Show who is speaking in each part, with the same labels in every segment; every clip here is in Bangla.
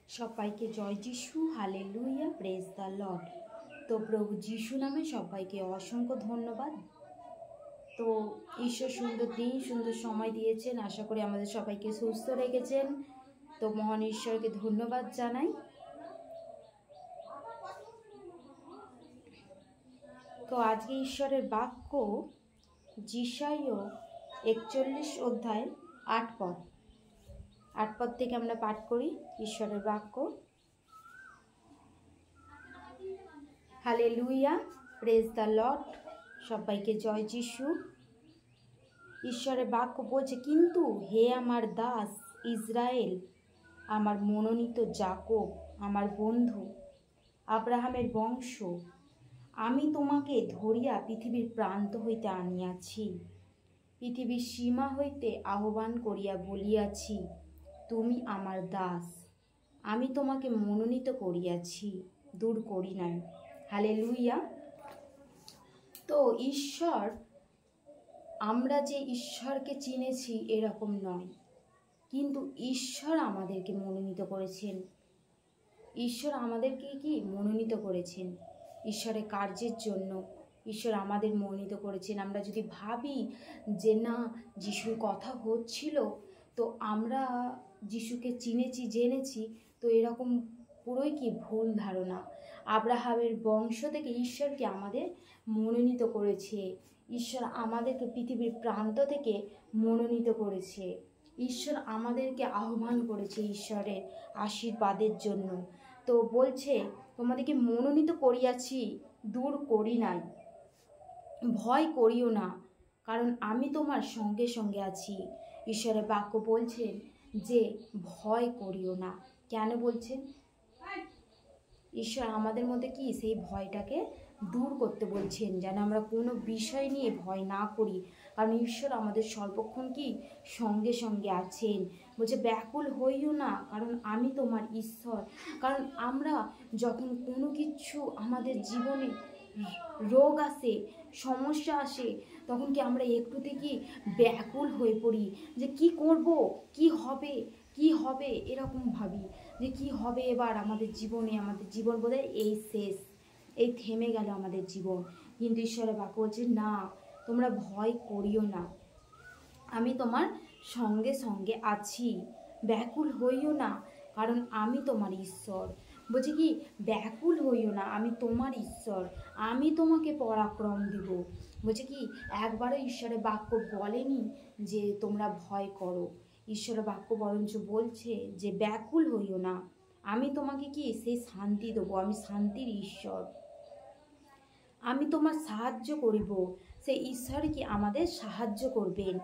Speaker 1: সবাইকে জয় যিশু, হালেলুয়া, প্রেজ দ্য লর্ড। তো প্রভু যিশু নামে সবাইকে অসংখ্য ধন্যবাদ। তো ঈশ্বর সুন্দর দিন, সুন্দর সময় দিয়েছেন। আশা করি আমাদের সবাইকে সুস্থ রেখেছেন। তো মহান ঈশ্বরকে ধন্যবাদ জানাই। তো আজকে ঈশ্বরের বাক্য যিশাইয় 41 অধ্যায় 8 পদ থেকে আমরা পাঠ করি ঈশ্বরের বাক্য। হালেলুয়া, প্রেজ দ্য লর্ড, সবাইকে জয় যিশু। ঈশ্বরের বাক্য বলছে, কিন্তু হে আমার দাস ইসরায়েল, আমার মনোনীত যাকোব, আমার বন্ধু আব্রাহামের বংশ, আমি তোমাকে ধরিয়া পৃথিবীর প্রান্ত হইতে আনিয়াছি, পৃথিবীর সীমা হইতে আহ্বান করিয়া বলিয়াছি, তুমি আমার দাস, আমি তোমাকে মনোনীত করিয়াছি, দূর করি নাই। হালেলুয়া। তো ঈশ্বর, আমরা যে ঈশ্বরকে চিনেছি এরকম নয়, কিন্তু ঈশ্বর আমাদেরকে মনোনীত করেছেন। ঈশ্বর আমাদেরকে কি মনোনীত করেছেন? ঈশ্বরের কার্যের জন্য ঈশ্বর আমাদের মনোনীত করেছেন। আমরা যদি ভাবি যে না, যিশুর কথা হচ্ছিল তো আমরা যিশুকে চিনেছি, জেনেছি, তো এরকম পুরোই কি ভুল ধারণা। আব্রাহামের বংশ থেকে ঈশ্বরকে আমাদের মনোনীত করেছে। ঈশ্বর আমাদেরকে পৃথিবীর প্রান্ত থেকে মনোনীত করেছে। ঈশ্বর আমাদেরকে আহ্বান করেছে ঈশ্বরের আশীর্বাদের জন্য। তো বলছে, তোমাদেরকে মনোনীত করিয়াছি, দূর করি নাই। ভয় করিও না, কারণ আমি তোমার সঙ্গে সঙ্গে আছি। ঈশ্বরের বাক্য বলছেন যে ভয় করিও না। কেন বলছেন? ঈশ্বর আমাদের মধ্যে কি সেই ভয়টাকে দূর করতে বলছেন, যেন আমরা কোনো বিষয় নিয়ে ভয় না করি। কারণ ঈশ্বর আমাদের সর্বক্ষণ কি সঙ্গে সঙ্গে আছেন। বলছে ব্যাকুল হইও না, কারণ আমি তোমার ঈশ্বর। কারণ আমরা যখন কোনো কিছু আমাদের জীবনে রোগ আসে, সমস্যা আসে, তখন কি আমরা একটুতে কি ব্যাকুল হয়ে পড়ি যে কি করব, কি হবে, কি হবে, এরকম ভাবি যে কি হবে এবার আমাদের জীবনে। আমাদের জীবন বোধহয় এই শেষ, এই থেমে গেল আমাদের জীবন। কিন্তু ঈশ্বরের বাক্য বলছে না, তোমরা ভয় করিও না, আমি তোমার সঙ্গে সঙ্গে আছি। ব্যাকুল হইও না, কারণ আমি তোমার ঈশ্বর। বলছে কি ব্যাকুল হইও না, আমি তোমার ঈশ্বর, আমি তোমাকে পরাক্রম দিব। বলছে কি একবারও ঈশ্বরের বাক্য বলেনি যে তোমরা ভয় করো। ঈশ্বরের বাক্য বরঞ্চ বলছে যে ব্যাকুল হইও না, আমি তোমাকে কি সেই শান্তি দেবো। আমি শান্তির ঈশ্বর, আমি তোমার সাহায্য করিব। সেই ঈশ্বরই কি আমাদের সাহায্য করবেন।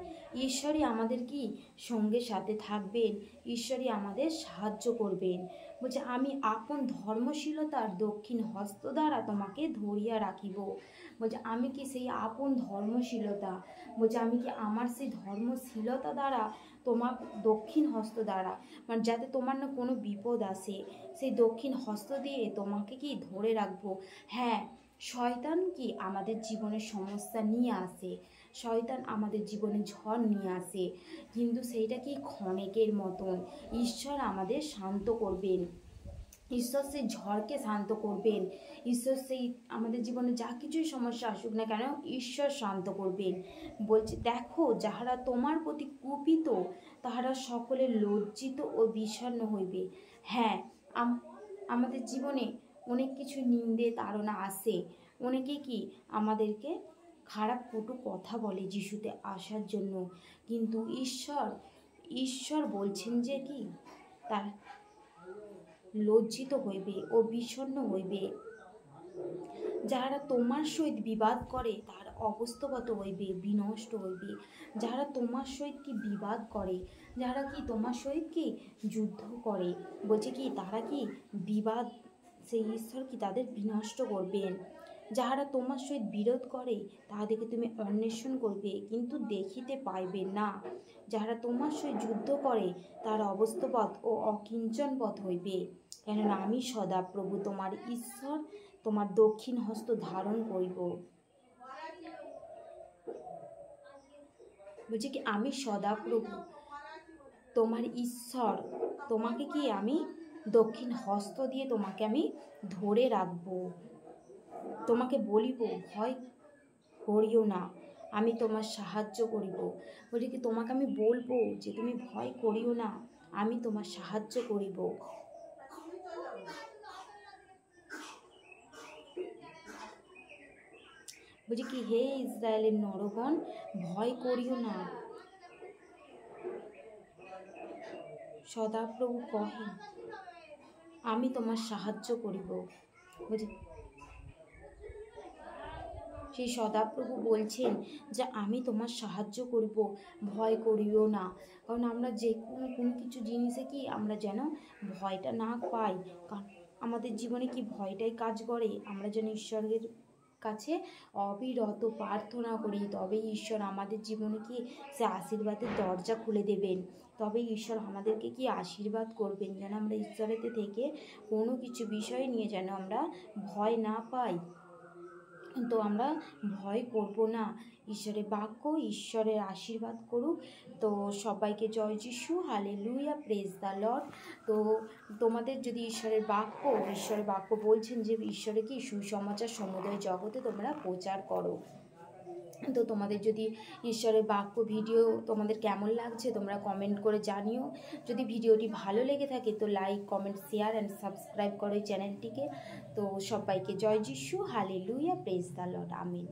Speaker 1: ঈশ্বরই আমাদের কি সঙ্গে সাথে থাকবেন। ঈশ্বরই আমাদের সাহায্য করবেন। বলছে আমি আপন ধর্মশীলতার দক্ষিণ হস্ত দ্বারা তোমাকে ধরিয়া রাখিব। বলছে আমি কি সেই আপন ধর্মশীলতা, বলছে আমি কি আমার সেই ধর্মশীলতা দ্বারা তোমার দক্ষিণ হস্ত দ্বারা, মানে যাতে তোমার না কোনো বিপদ আসে, সেই দক্ষিণ হস্ত দিয়ে তোমাকে কি ধরে রাখবো। হ্যাঁ, শয়তান কি আমাদের জীবনে সমস্যা নিয়ে আসে, শয়তান আমাদের জীবনে ঝড় নিয়ে আসে, কিন্তু সেইটা কি ক্ষণিকের মতন। ঈশ্বর আমাদের শান্ত করবেন, ঈশ্বর সেই ঝড়কে শান্ত করবেন। ঈশ্বর সেই আমাদের জীবনে যা কিছুই সমস্যা আসুক না কেন, ঈশ্বর শান্ত করবেন। বলছে দেখো, যাহারা তোমার প্রতি কুপিত তাহারা সকলে লজ্জিত ও বিষণ্ণ হইবে। হ্যাঁ, আমাদের জীবনে অনেক কিছু নিন্দে তাড়না আসে, অনেকে কি আমাদেরকে খারাপ কটু কথা বলে যিশুতে আসার জন্য, কিন্তু ঈশ্বর বলছেন যে কি তার লজ্জিত হইবে ও বিষণ্ণ হইবে। যাহারা তোমার সহিত বিবাদ করে তাহারা অবস্থাগত হইবে, বিনষ্ট হইবে। যাহারা তোমার সহিত কি বিবাদ করে, যাহারা কি তোমার সহিত কি যুদ্ধ করে, বলছে কি তারা কি বিবাদ, সেই ঈশ্বর কি তাদের বিনষ্ট করবেন। যাহারা তোমার সহিত বিরোধ করে তাহাদেরকে তুমি অন্বেষণ করবে, কিন্তু দেখিতে পাইবে না। যাহারা তোমার সহিত যুদ্ধ করে তাহারা অবস্থাবৎ ও অকিঞ্চনবৎ হইবে। কেননা আমি সদাপ্রভু তোমার ঈশ্বর তোমার দক্ষিণ হস্ত ধারণ করিব। বলছে কি আমি সদাপ্রভু তোমার ঈশ্বর, তোমাকে কি আমি দক্ষিণ হস্ত দিয়ে তোমাকে আমি ধরে রাখবো। তোমাকে বলিব ভয় করিও না, আমি তোমার সাহায্য করিব। বলি কি তোমাকে আমি বলবো যে তুমি ভয় করিও না, আমি তোমার সাহায্য করিব। বলছি কি হে ইসরায়েলের নরগণ, ভয় করিও না। সদাপ্রভু কহেন আমি তোমার সাহায্য করিব। বুঝি সেই সদাপ্রভু বলছেন যে আমি তোমার সাহায্য করিব, ভয় করিও না। কারণ আমরা যে কোনো কিছু জিনিসে কি আমরা যেন ভয়টা না পাই, কারণ আমাদের জীবনে কি ভয়টাই কাজ করে। আমরা যেন ঈশ্বরের কাছে অবিরত প্রার্থনা করি, তবেই ঈশ্বর আমাদের জীবনে কি সে আশীর্বাদের দরজা খুলে দেবেন, তবেই ঈশ্বর আমাদেরকে কি আশীর্বাদ করবেন। যেন আমরা ঈশ্বরেতে থেকে কোনো কিছু বিষয় নিয়ে যেন আমরা ভয় না পাই। তো আমরা ভয় করব না। ঈশ্বরের বাক্য ঈশ্বরের আশীর্বাদ করুক। তো সবাইকে জয় যিশু, হালেলুয়া, প্রেজ দ্য লর্ড। তো তোমাদের যদি ঈশ্বরের বাক্য বলছেন যে ঈশ্বরে কি সুসমাচার সমুদয় জগতে তোমরা প্রচার করো। তো তোমাদের যদি ঈশ্বরের বাক্য ভিডিও তোমাদের কেমন লাগছে তোমরা কমেন্ট করে জানিও। যদি ভিডিওটি ভালো লেগে থাকে তো like, comment, share and subscribe করো এই চ্যানেলটিকে। তো সবাইকে জয় যিশু, hallelujah, praise the lord, Amin.